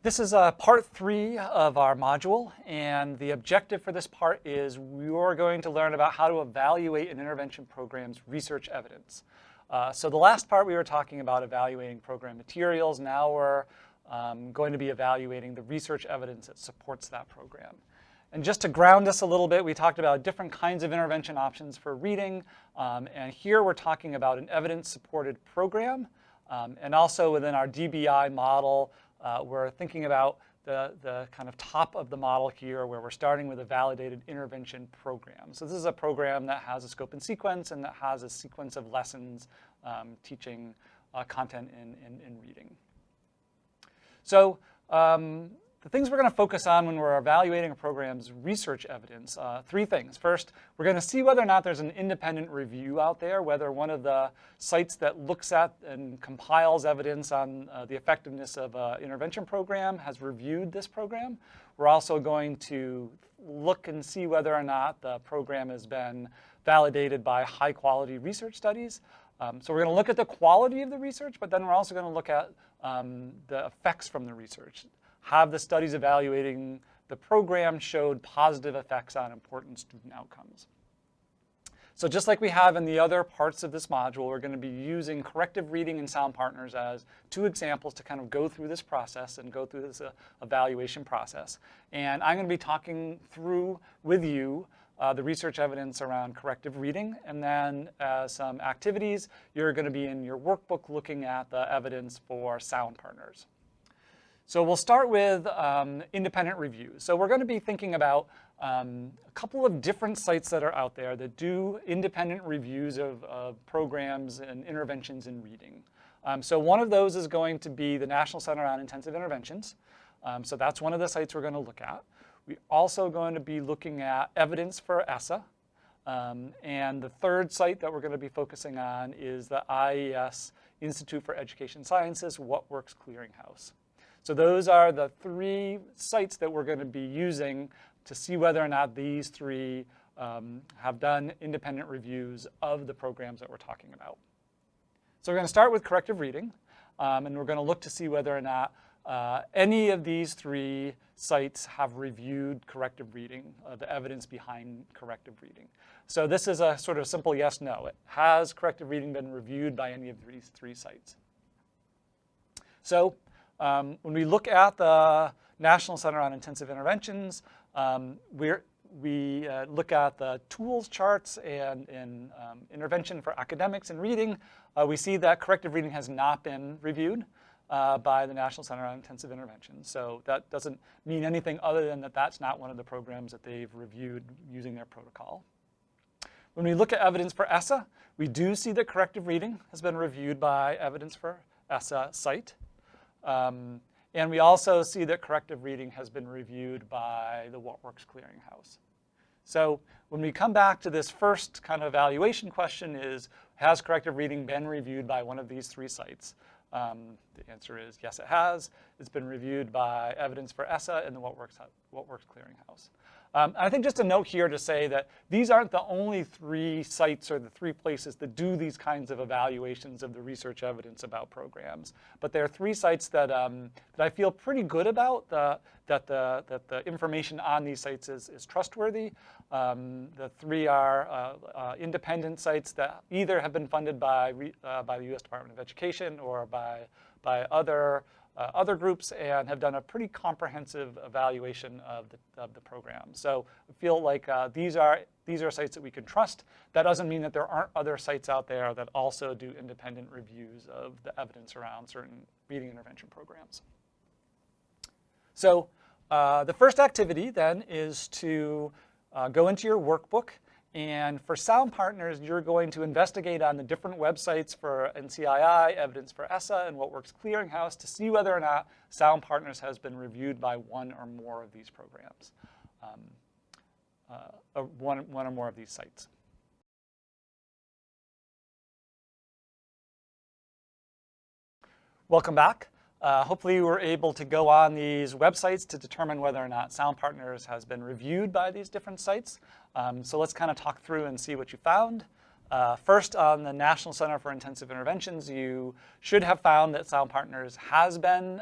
This is part 3 of our module, and the objective for this part is you're going to learn about how to evaluate an intervention program's research evidence. So the last part we were talking about evaluating program materials. Now we're going to be evaluating the research evidence that supports that program. And just to ground us a little bit, we talked about different kinds of intervention options for reading, and here we're talking about an evidence-supported program, and also within our DBI model, we're thinking about the kind of top of the model here where we're starting with a validated intervention program. So this is a program that has a scope and sequence and that has a sequence of lessons teaching content in reading. So the things we're going to focus on when we're evaluating a program's research evidence, 3 things. First, we're going to see whether or not there's an independent review out there, whether one of the sites that looks at and compiles evidence on the effectiveness of an intervention program has reviewed this program. We're also going to look and see whether or not the program has been validated by high-quality research studies. So we're going to look at the quality of the research, but then we're also going to look at the effects from the research. Have the studies evaluating the program showed positive effects on important student outcomes? So just like we have in the other parts of this module, we're going to be using corrective reading and sound partners as 2 examples to kind of go through this process and go through this evaluation process. And I'm going to be talking through with you the research evidence around corrective reading, and then some activities. You're going to be in your workbook looking at the evidence for sound partners. So we'll start with independent reviews. So we're going to be thinking about a couple of different sites that are out there that do independent reviews of programs and interventions in reading. So one of those is going to be the National Center on Intensive Interventions. So that's one of the sites we're going to look at. We're also going to be looking at evidence for ESSA. And the third site that we're going to be focusing on is the IES Institute for Education Sciences What Works Clearinghouse. So those are the 3 sites that we're going to be using to see whether or not these 3 have done independent reviews of the programs that we're talking about. So we're going to start with corrective reading, and we're going to look to see whether or not any of these 3 sites have reviewed corrective reading, the evidence behind corrective reading. So this is a sort of simple yes/no. Has corrective reading been reviewed by any of these 3 sites? So when we look at the National Center on Intensive Interventions, we look at the tools charts and in intervention for academics and reading, we see that corrective reading has not been reviewed by the National Center on Intensive Interventions. So that doesn't mean anything other than that that's not one of the programs that they've reviewed using their protocol. When we look at evidence for ESSA, we do see that corrective reading has been reviewed by evidence for ESSA site. And we also see that corrective reading has been reviewed by the What Works Clearinghouse. So when we come back to this first kind of evaluation question is, has corrective reading been reviewed by one of these 3 sites? The answer is yes, it has. It's been reviewed by evidence for ESSA and the What Works Clearinghouse. I think just a note here to say that these aren't the only 3 sites or the 3 places that do these kinds of evaluations of the research evidence about programs. But there are 3 sites that, that I feel pretty good about, that the information on these sites is trustworthy. The 3 are independent sites that either have been funded by the U.S. Department of Education or by other groups and have done a pretty comprehensive evaluation of the program. So I feel like these are sites that we can trust. That doesn't mean that there aren't other sites out there that also do independent reviews of the evidence around certain reading intervention programs. So the first activity then is to go into your workbook. And for sound partners, you're going to investigate on the different websites for NCII, evidence for ESSA, and What Works Clearinghouse to see whether or not sound partners has been reviewed by one or more of these programs, one or more of these sites. Welcome back. Hopefully you were able to go on these websites to determine whether or not sound partners has been reviewed by these different sites. So let's kind of talk through and see what you found. First, on the National Center for Intensive Interventions, you should have found that Sound Partners has been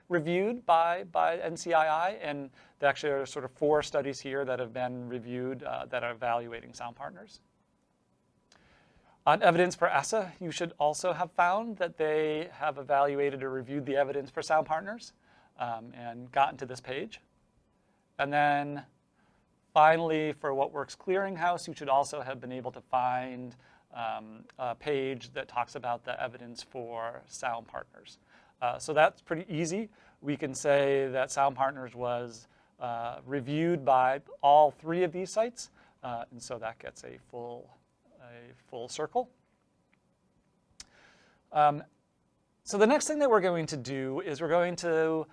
reviewed by NCII, and there actually are sort of 4 studies here that have been reviewed that are evaluating Sound Partners. On evidence for ESSA, you should also have found that they have evaluated or reviewed the evidence for Sound Partners and gotten to this page. And then finally, for What Works Clearinghouse, you should also have been able to find a page that talks about the evidence for Sound Partners. So that's pretty easy. We can say that Sound Partners was reviewed by all 3 of these sites, and so that gets a full circle. So the next thing that we're going to do is we're going to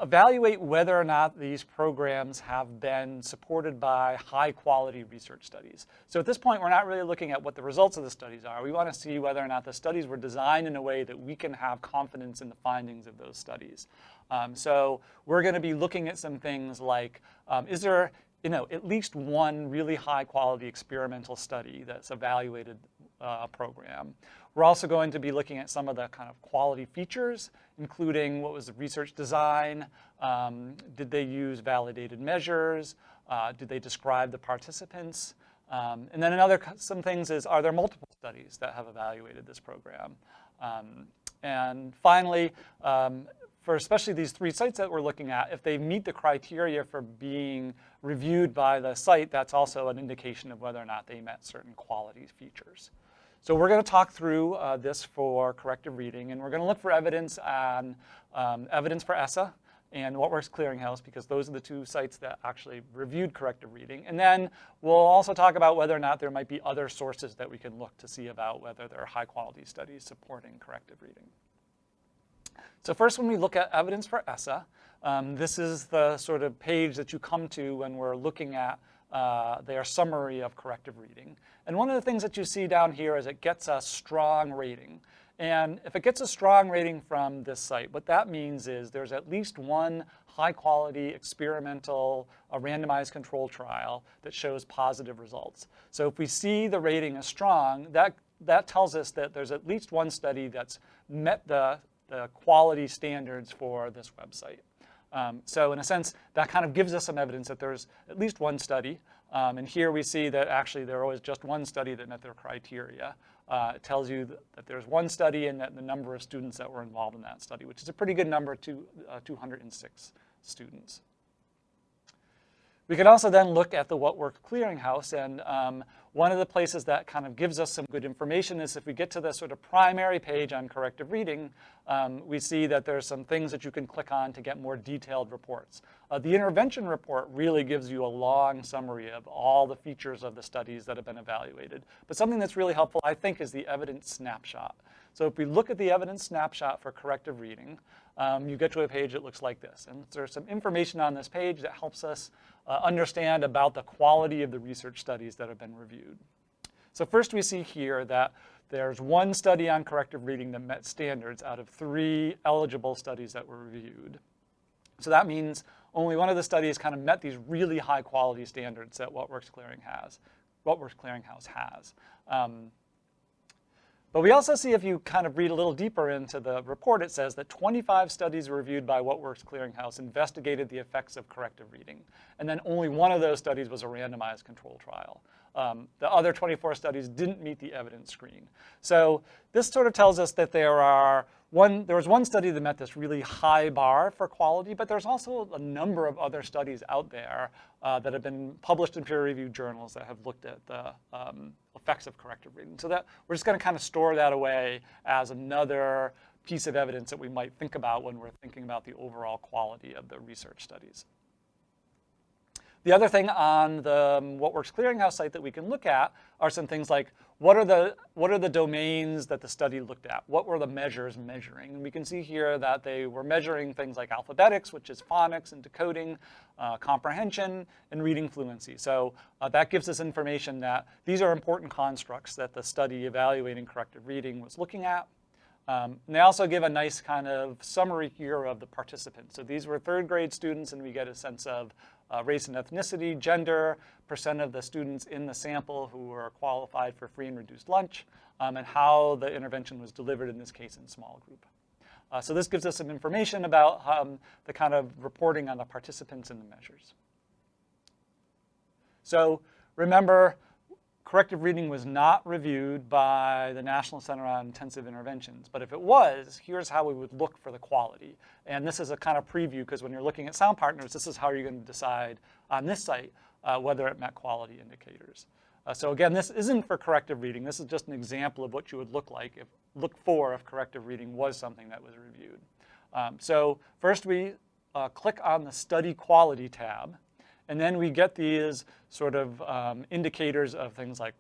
evaluate whether or not these programs have been supported by high-quality research studies. So at this point, we're not really looking at what the results of the studies are. We want to see whether or not the studies were designed in a way that we can have confidence in the findings of those studies. So we're going to be looking at some things like, is there at least one really high-quality experimental study that's evaluated a program? We're also going to be looking at some of the kind of quality features, including what was the research design, did they use validated measures, did they describe the participants, and then some things is, are there multiple studies that have evaluated this program? And finally, for especially these 3 sites that we're looking at, if they meet the criteria for being reviewed by the site, that's also an indication of whether or not they met certain quality features. So we're going to talk through this for corrective reading, and we're going to look for evidence on evidence for ESSA and What Works Clearinghouse, because those are the 2 sites that actually reviewed corrective reading. And then we'll also talk about whether or not there might be other sources that we can look to see about whether there are high-quality studies supporting corrective reading. So first, when we look at evidence for ESSA, this is the sort of page that you come to when we're looking at their summary of corrective reading. And one of the things that you see down here is it gets a strong rating. And if it gets a strong rating from this site, what that means is there's at least one high-quality experimental randomized control trial that shows positive results. So if we see the rating as strong, that tells us that there's at least one study that's met the quality standards for this website. So in a sense, that kind of gives us some evidence that there's at least one study. And here we see that actually there was just one study that met their criteria. It tells you that there's one study and that the number of students that were involved in that study, which is a pretty good number, 206 students. We can also then look at the What Works Clearinghouse, and one of the places that kind of gives us some good information is if we get to the sort of primary page on corrective reading, we see that there's some things that you can click on to get more detailed reports. The intervention report really gives you a long summary of all the features of the studies that have been evaluated. But something that's really helpful, I think, is the evidence snapshot. So if we look at the evidence snapshot for corrective reading, you get to a page that looks like this. And there's some information on this page that helps us understand about the quality of the research studies that have been reviewed. So first we see here that there's one study on corrective reading that met standards out of 3 eligible studies that were reviewed. So that means only one of the studies kind of met these really high quality standards that What Works Clearinghouse has. But we also see, if you kind of read a little deeper into the report, it says that 25 studies reviewed by What Works Clearinghouse investigated the effects of corrective reading. And then only one of those studies was a randomized control trial. The other 24 studies didn't meet the evidence screen. So this sort of tells us that there was one study that met this really high bar for quality, but there's also a number of other studies out there that have been published in peer-reviewed journals that have looked at the effects of corrective reading. So that we're just going to kind of store that away as another piece of evidence that we might think about when we're thinking about the overall quality of the research studies. The other thing on the What Works Clearinghouse site that we can look at are some things like, what are the domains that the study looked at? What were the measures measuring? And we can see here that they were measuring things like alphabetics, which is phonics and decoding, comprehension, and reading fluency. So that gives us information that these are important constructs that the study evaluating corrective reading was looking at. And they also give a nice kind of summary here of the participants. So these were third grade students, and we get a sense of race and ethnicity, gender, percent of the students in the sample who were qualified for free and reduced lunch, and how the intervention was delivered, in this case in small group. So this gives us some information about the kind of reporting on the participants in the measures. So remember, corrective reading was not reviewed by the National Center on Intensive Interventions. But if it was, here's how we would look for the quality. And this is a kind of preview, because when you're looking at Sound Partners, this is how you're going to decide on this site whether it met quality indicators. So again, this isn't for corrective reading. This is just an example of what you would look for if corrective reading was something that was reviewed. So first we click on the Study Quality tab. And then we get these sort of indicators of things like,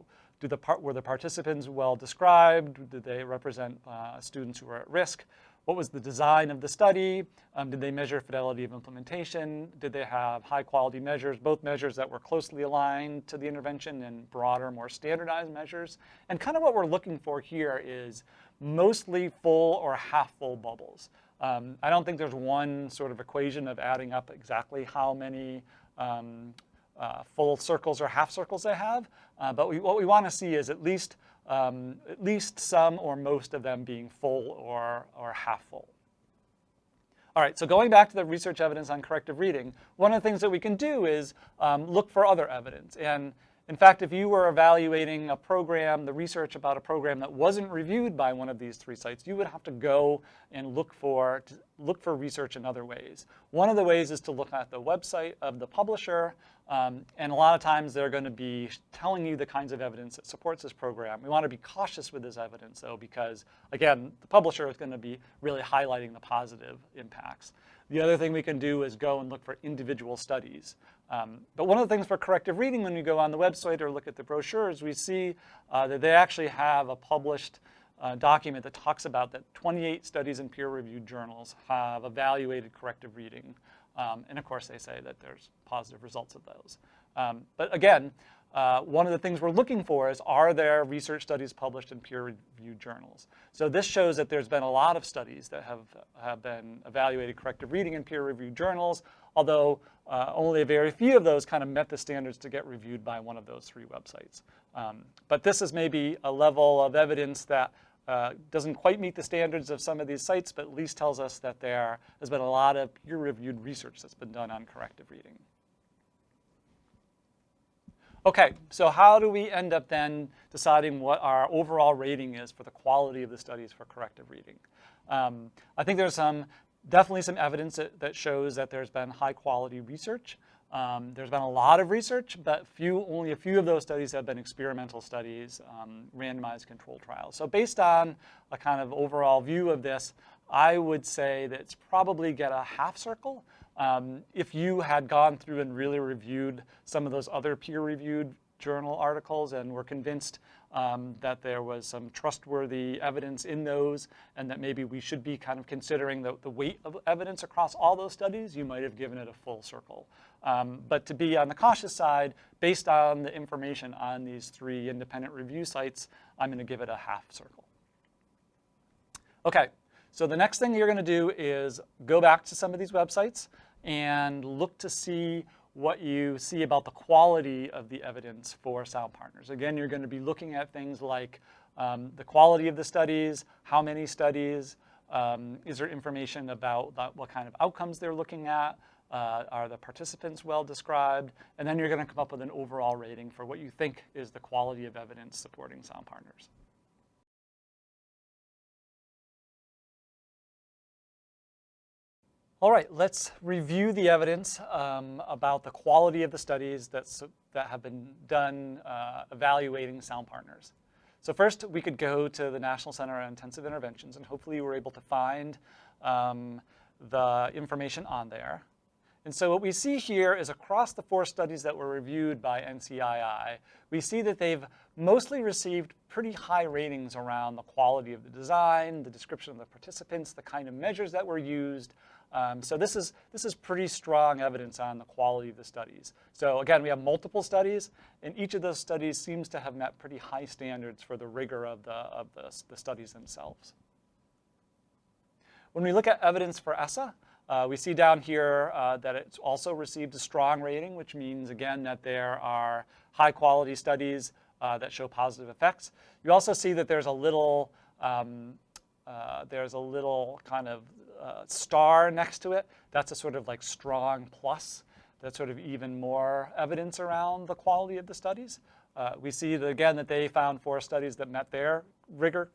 were the participants well described? Did they represent students who were at risk? What was the design of the study? Did they measure fidelity of implementation? Did they have high quality measures, both measures that were closely aligned to the intervention and broader, more standardized measures? And kind of what we're looking for here is mostly full or half full bubbles. I don't think there's one sort of equation of adding up exactly how many full circles or half circles they have, but what we want to see is at least some or most of them being full or half full. All right, so going back to the research evidence on corrective reading, one of the things that we can do is look for other evidence. And in fact, if you were evaluating a program, the research about a program that wasn't reviewed by one of these three sites, you would have to go and look for research in other ways. One of the ways is to look at the website of the publisher, and a lot of times they're going to be telling you the kinds of evidence that supports this program. We want to be cautious with this evidence, though, because, again, the publisher is going to be really highlighting the positive impacts. The other thing we can do is go and look for individual studies. But one of the things for corrective reading, when you go on the website or look at the brochures, we see that they actually have a published document that talks about that 28 studies in peer-reviewed journals have evaluated corrective reading. And of course, they say that there's positive results of those. But again, one of the things we're looking for is, are there research studies published in peer-reviewed journals? So this shows that there's been a lot of studies that have been evaluated corrective reading in peer-reviewed journals, although only a very few of those kind of met the standards to get reviewed by one of those three websites. But this is maybe a level of evidence that doesn't quite meet the standards of some of these sites, but at least tells us that there has been a lot of peer-reviewed research that's been done on corrective reading. Okay, so how do we end up then deciding what our overall rating is for the quality of the studies for corrective reading? I think there's definitely some evidence that shows that there's been high quality research. There's been a lot of research, but only a few of those studies have been experimental studies, randomized controlled trials. So based on a kind of overall view of this, I would say that it's probably get a half circle. If you had gone through and really reviewed some of those other peer-reviewed journal articles and were convinced that there was some trustworthy evidence in those, and that maybe we should be kind of considering the weight of evidence across all those studies, you might have given it a full circle. But to be on the cautious side, based on the information on these three independent review sites, I'm going to give it a half circle. Okay, so the next thing you're going to do is go back to some of these websites and look to see what you see about the quality of the evidence for Sound Partners. Again, you're going to be looking at things like the quality of the studies, how many studies, is there information about what kind of outcomes they're looking at, are the participants well described, and then you're going to come up with an overall rating for what you think is the quality of evidence supporting Sound Partners. All right, let's review the evidence about the quality of the studies that have been done evaluating Sound Partners. So first, we could go to the National Center on Intensive Interventions, and hopefully you were able to find the information on there. And so what we see here is across the 4 studies that were reviewed by NCII, we see that they've mostly received pretty high ratings around the quality of the design, the description of the participants, the kind of measures that were used. So this is pretty strong evidence on the quality of the studies. So again, we have multiple studies, and each of those studies seems to have met pretty high standards for the rigor of the studies themselves. When we look at evidence for ESSA, we see down here that it's also received a strong rating, which means, again, that there are high-quality studies that show positive effects. You also see that there's a little kind of star next to it. That's a sort of like strong plus. That's sort of even more evidence around the quality of the studies. We see that, again, that they found 4 studies that met their rigor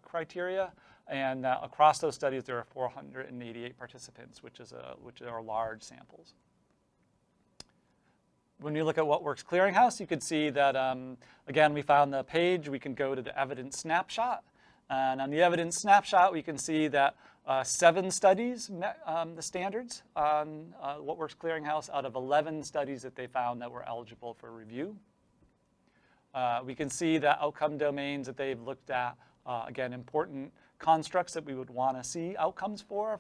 criteria, and across those studies there are 488 participants, which are large samples. When you look at What Works Clearinghouse, you can see that, again, we found the page. We can go to the evidence snapshot. And on the evidence snapshot, we can see that 7 studies met the standards on What Works Clearinghouse out of 11 studies that they found that were eligible for review. We can see the outcome domains that they've looked at, again, important constructs that we would want to see outcomes for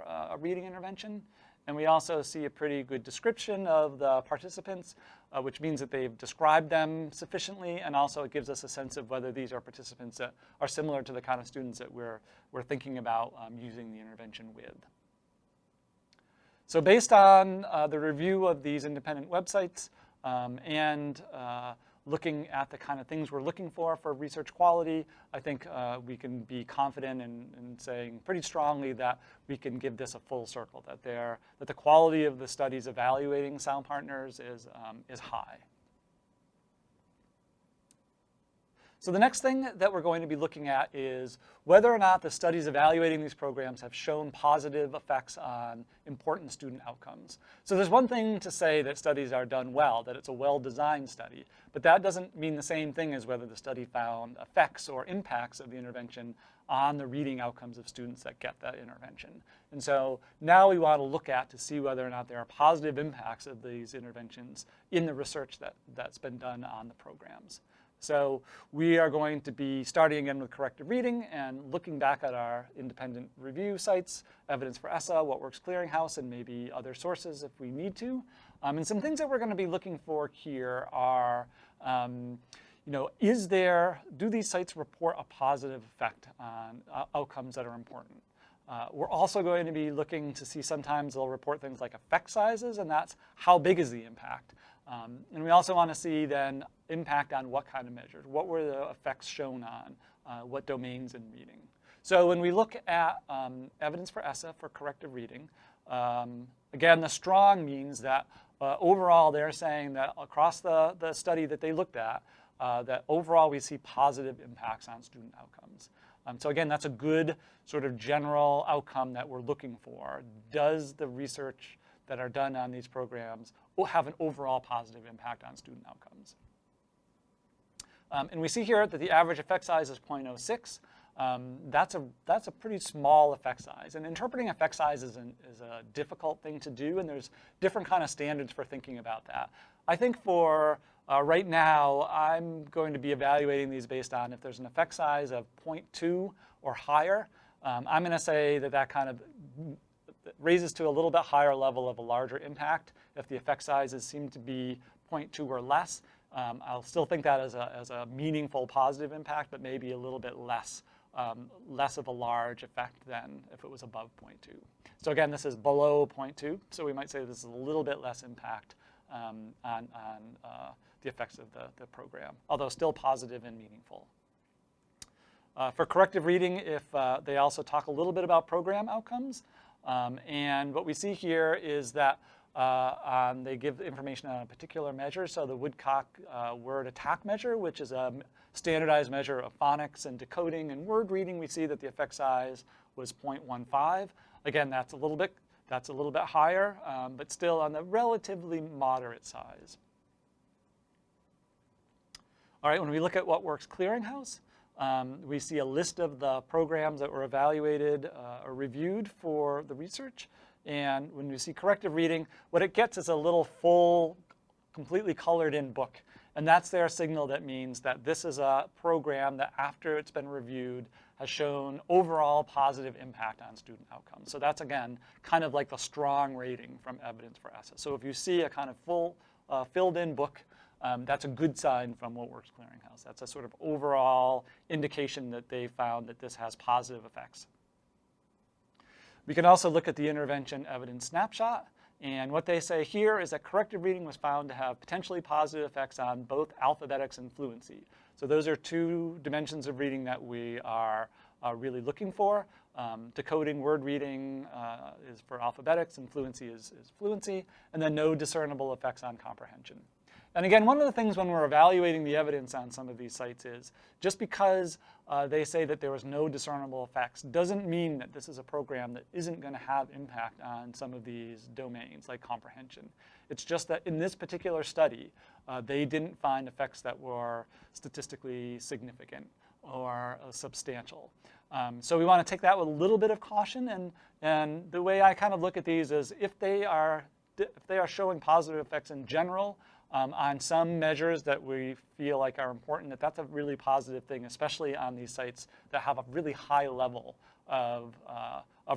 a reading intervention. And we also see a pretty good description of the participants, which means that they've described them sufficiently, and also it gives us a sense of whether these are participants that are similar to the kind of students that we're thinking about using the intervention with. So based on the review of these independent websites and looking at the kind of things we're looking for research quality, I think we can be confident in saying pretty strongly that we can give this a full circle, that the quality of the studies evaluating sound partners is high. So the next thing that we're going to be looking at is whether or not the studies evaluating these programs have shown positive effects on important student outcomes. So there's one thing to say that studies are done well, that it's a well-designed study, but that doesn't mean the same thing as whether the study found effects or impacts of the intervention on the reading outcomes of students that get that intervention. And so now we want to look at to see whether or not there are positive impacts of these interventions in the research that's been done on the programs. So we are going to be starting again with corrective reading and looking back at our independent review sites, evidence for ESSA, What Works Clearinghouse, and maybe other sources if we need to. And some things that we're going to be looking for here are, do these sites report a positive effect on outcomes that are important? We're also going to be looking to see sometimes they'll report things like effect sizes, and that's how big is the impact. And we also want to see then impact on what kind of measures. What were the effects shown on? What domains in reading? So when we look at evidence for ESSA for corrective reading, again, the strong means that overall they're saying that across the study that they looked at, that overall we see positive impacts on student outcomes. So again, that's a good sort of general outcome that we're looking for. Does the research that are done on these programs have an overall positive impact on student outcomes? And we see here that the average effect size is 0.06. That's a pretty small effect size. And interpreting effect size is a difficult thing to do, and there's different kind of standards for thinking about that. I think for right now, I'm going to be evaluating these based on if there's an effect size of 0.2 or higher. I'm going to say that kind of raises to a little bit higher level of a larger impact. If the effect sizes seem to be 0.2 or less, I'll still think that as a meaningful positive impact, but maybe a little bit less of a large effect than if it was above 0.2. So again, this is below 0.2, so we might say this is a little bit less impact on the effects of the program, although still positive and meaningful. For corrective reading, if they also talk a little bit about program outcomes, and what we see here is that they give information on a particular measure. So the Woodcock word attack measure, which is a standardized measure of phonics and decoding and word reading, we see that the effect size was 0.15. Again, that's a little bit higher, but still on the relatively moderate size. All right, when we look at What Works Clearinghouse, we see a list of the programs that were evaluated or reviewed for the research. And when we see corrective reading, what it gets is a little full, completely colored in book. And that's their signal that means that this is a program that after it's been reviewed has shown overall positive impact on student outcomes. So that's, again, kind of like the strong rating from evidence for ESSA. So if you see a kind of full filled in book, that's a good sign from What Works Clearinghouse. That's a sort of overall indication that they found that this has positive effects. We can also look at the intervention evidence snapshot. And what they say here is that corrective reading was found to have potentially positive effects on both alphabetics and fluency. So those are two dimensions of reading that we are really looking for. Decoding word reading is for alphabetics, and fluency is fluency, and then no discernible effects on comprehension. And again, one of the things when we're evaluating the evidence on some of these sites is just because they say that there was no discernible effects doesn't mean that this is a program that isn't going to have impact on some of these domains like comprehension. It's just that in this particular study, they didn't find effects that were statistically significant or substantial. So we want to take that with a little bit of caution. And the way I kind of look at these is if they are showing positive effects in general, on some measures that we feel like are important, that's a really positive thing, especially on these sites that have a really high level of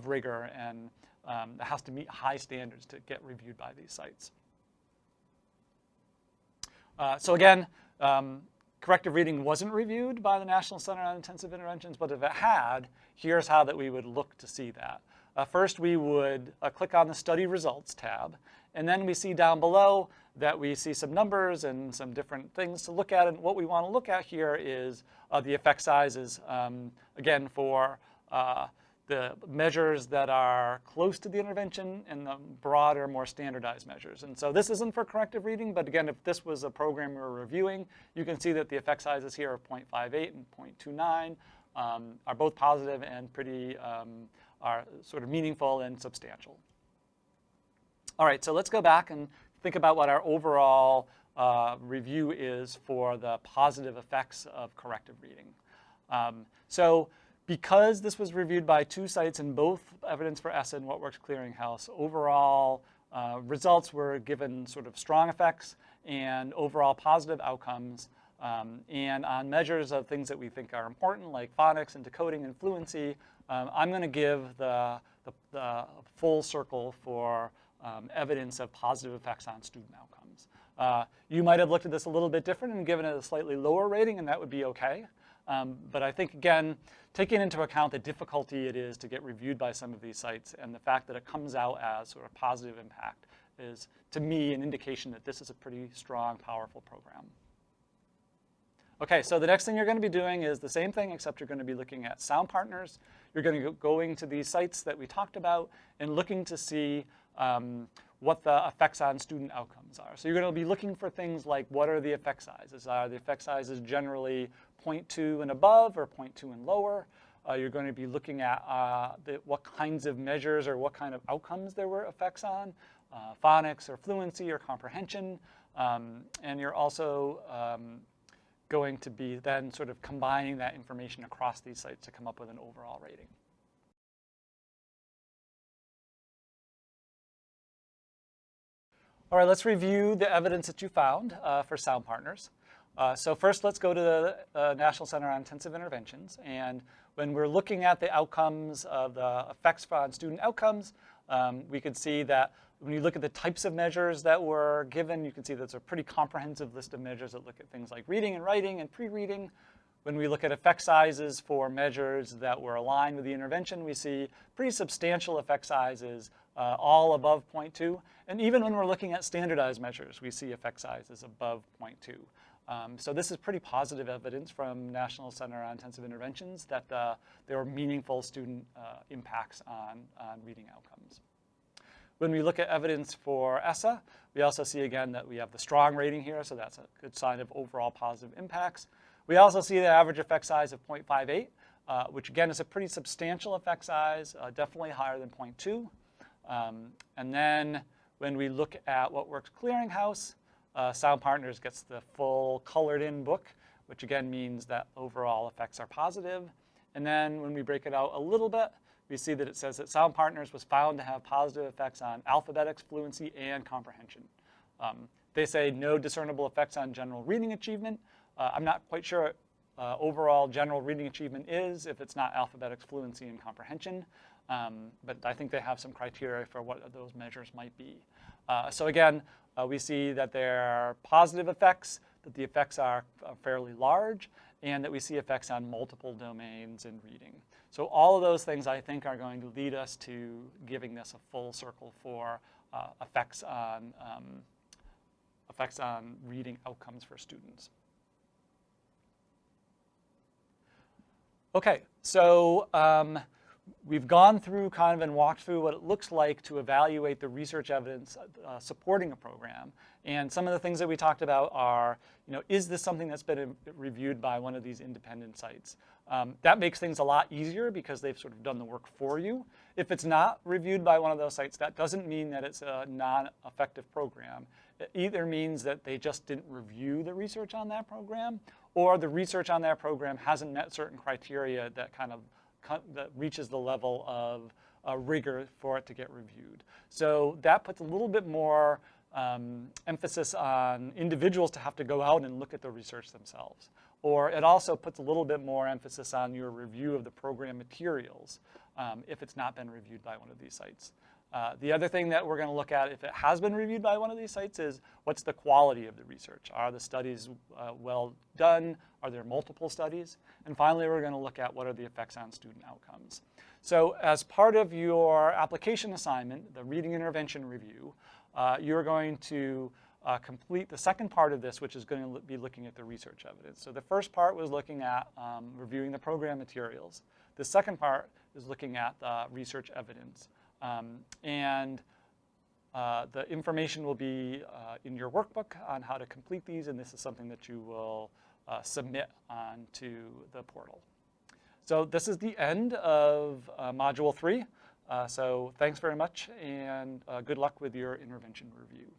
rigor and that has to meet high standards to get reviewed by these sites. So again, corrective reading wasn't reviewed by the National Center on Intensive Interventions, but if it had, here's how that we would look to see that. First, we would click on the Study Results tab, and then we see down below that we see some numbers and some different things to look at. And what we want to look at here is the effect sizes, again, for the measures that are close to the intervention and the broader, more standardized measures. And so this isn't for corrective reading, but again, if this was a program we were reviewing, you can see that the effect sizes here of 0.58 and 0.29 are both positive and pretty are sort of meaningful and substantial. All right, so let's go back and think about what our overall review is for the positive effects of corrective reading. So because this was reviewed by two sites in both Evidence for ESSA and What Works Clearinghouse, overall results were given sort of strong effects and overall positive outcomes. And on measures of things that we think are important, like phonics and decoding and fluency, I'm going to give the full circle for evidence of positive effects on student outcomes. You might have looked at this a little bit different and given it a slightly lower rating, and that would be okay. But I think, again, taking into account the difficulty it is to get reviewed by some of these sites and the fact that it comes out as sort of positive impact is, to me, an indication that this is a pretty strong, powerful program. Okay, so the next thing you're going to be doing is the same thing, except you're going to be looking at sound partners. You're going to be going to these sites that we talked about and looking to see what the effects on student outcomes are. So you're going to be looking for things like, what are the effect sizes? Are the effect sizes generally 0.2 and above or 0.2 and lower? You're going to be looking at what kinds of measures or what kind of outcomes there were effects on, phonics or fluency or comprehension. And you're also going to be then sort of combining that information across these sites to come up with an overall rating. All right, let's review the evidence that you found for sound partners. So first, let's go to the National Center on Intensive Interventions. And when we're looking at the outcomes of the effects on student outcomes, we could see that when you look at the types of measures that were given, you can see that's a pretty comprehensive list of measures that look at things like reading and writing and pre-reading. When we look at effect sizes for measures that were aligned with the intervention, we see pretty substantial effect sizes, all above 0.2. And even when we're looking at standardized measures, we see effect sizes above 0.2. So this is pretty positive evidence from National Center on Intensive Interventions that there were meaningful student impacts on reading outcomes. When we look at evidence for ESSA, we also see again that we have the strong rating here, so that's a good sign of overall positive impacts. We also see the average effect size of 0.58, which again is a pretty substantial effect size, definitely higher than 0.2. And then when we look at What Works Clearinghouse, Sound Partners gets the full colored-in book, which again means that overall effects are positive. And then when we break it out a little bit, we see that it says that Sound Partners was found to have positive effects on alphabetics, fluency, and comprehension. They say no discernible effects on general reading achievement. I'm not quite sure overall general reading achievement is if it's not alphabetics, fluency, and comprehension. But I think they have some criteria for what those measures might be. So again, we see that there are positive effects, that the effects are fairly large, and that we see effects on multiple domains in reading. So all of those things, I think, are going to lead us to giving this a full circle for effects on reading outcomes for students. Okay, so we've gone through kind of and walked through what it looks like to evaluate the research evidence supporting a program. And some of the things that we talked about are, is this something that's been reviewed by one of these independent sites? That makes things a lot easier because they've sort of done the work for you. If it's not reviewed by one of those sites, that doesn't mean that it's a non-effective program. It either means that they just didn't review the research on that program, or the research on that program hasn't met certain criteria that that reaches the level of rigor for it to get reviewed. So that puts a little bit more emphasis on individuals to have to go out and look at the research themselves. Or it also puts a little bit more emphasis on your review of the program materials if it's not been reviewed by one of these sites. The other thing that we're going to look at if it has been reviewed by one of these sites is what's the quality of the research? Are the studies well done? Are there multiple studies? And finally, we're going to look at what are the effects on student outcomes. So as part of your application assignment, the reading intervention review, you're going to complete the second part of this, which is going to be looking at the research evidence. So the first part was looking at reviewing the program materials. The second part is looking at the research evidence. The information will be in your workbook on how to complete these, and this is something that you will submit onto the portal. So this is the end of Module 3. So thanks very much, and good luck with your intervention review.